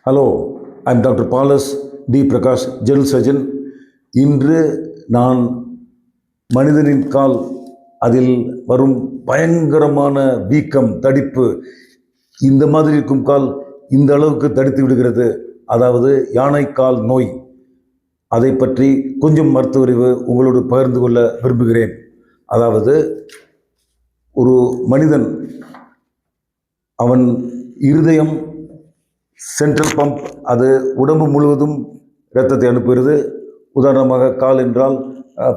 Hello, I'm doctor Palas T Prakash, general surgeon. இன்று நான் மனிதனின் கால், அதில் வரும் பயங்கரமான வீக்கம், தடிப்பு, இந்த மாதிரி இருக்கும் கால் இந்த அளவுக்கு தடித்து விடுகிறது, அதாவது யானைக்கால் நோய். அதை பற்றி கொஞ்சம் மருத்துவ அறிவு உங்களோடு பகிர்ந்து கொள்ள விரும்புகிறேன். அதாவது ஒரு மனிதன், அவன் இருதயம் சென்ட்ரல் பம்ப், அது உடம்பு முழுவதும் இரத்தத்தை அனுப்புகிறது. உதாரணமாக கால் என்றால்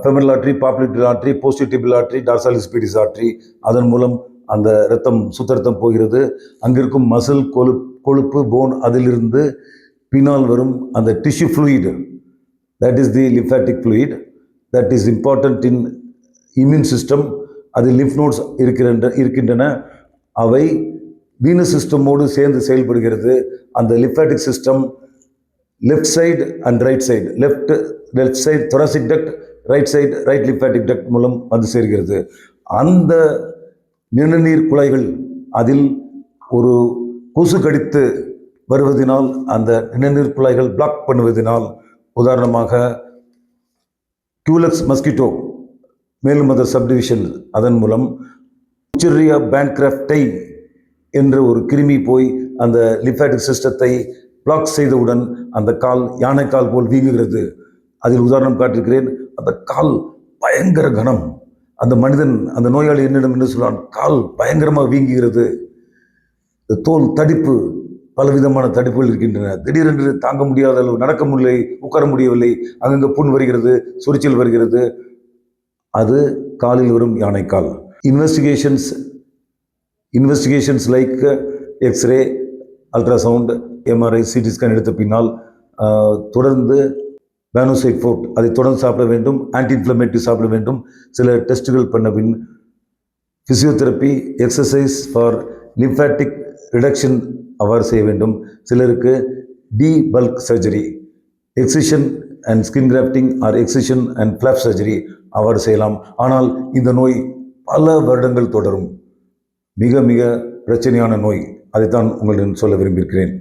femoral artery, பாப்புலேட்டரி artery, போஸ்டிபிள் artery, டார்சாலிஸ் பீடிஸ் artery. அதன் மூலம் அந்த இரத்தம், சுத்த இரத்தம் போகிறது. அங்கிருக்கும் மசில், கொழுப்பு, போன், அதிலிருந்து பின்னால் வரும் அந்த tissue fluid, that is the lymphatic fluid, that is important in immune system. அது லிம்ஃப் நோட்ஸ் இருக்கின்றன. அவை வீனஸ் சிஸ்டமோடு சேர்ந்து செயல்படுகிறது. அந்த lymphatic system left side and right side, left side thoracic duct, right side right lymphatic duct மூலம் வந்து சேர்கிறது. அந்த நிணநீர் குழாய்கள், அதில் ஒரு கொசு கடித்து வருவதனால், அந்த நிணநீர் குழாய்கள் பிளாக் பண்ணுவதனால், உதாரணமாக கியூலெக்ஸ் மஸ்கிட்டோ, மேலும் அதர் சப்டிவிஷன், அதன் மூலம் உச்சரியா பேன்கிராஃப்டை என்ற ஒரு கிருமி போய் அந்த லிம்ஃபாட்டிக் சிஸ்டத்தை பிளாக் செய்தவுடன் அந்த கால் யானைக்கால் போல் வீங்குகிறது. அதில் உதாரணம் காட்டிருக்கிறேன். அந்த கால் பயங்கர கனம். அந்த மனிதன், அந்த நோயாளி என்னிடம் என்ன சொல்றான், கால் பயங்கரமாக வீங்குகிறது, தோல் தடிப்பு, பலவிதமான தடிப்புகள் இருக்கின்றன. திடீரென்று தாங்க முடியாத அளவு நடக்க முடியலை, உட்கார முடியவில்லை, அங்கங்கே புண் வருகிறது, சொரிச்சல் வருகிறது. அது காலில் வரும் யானைக்கால். Investigations like X-ray, ultrasound, MRI, CT scan எடுத்த பின்னால் தொடர்ந்து பேனோசைட் ஃபோர்ட் அதை தொடர்ந்து சாப்பிட வேண்டும். ஆன்டி இன்ஃப்ளமேட்டரி சாப்பிட வேண்டும். சில டெஸ்ட்டுகள் பண்ண பின் physiotherapy, exercise for lymphatic reduction அவ்வாறு செய்ய வேண்டும். சிலருக்கு bulk surgery, excision and skin grafting or excision and flap surgery அவ்வாறு செய்யலாம். ஆனால் இந்த நோய் பல வருடங்கள் தொடரும். மிக மிக பிரச்சனையான நோய். அதைத்தான் உங்களிடம் சொல்ல விரும்பியிருக்கிறேன்.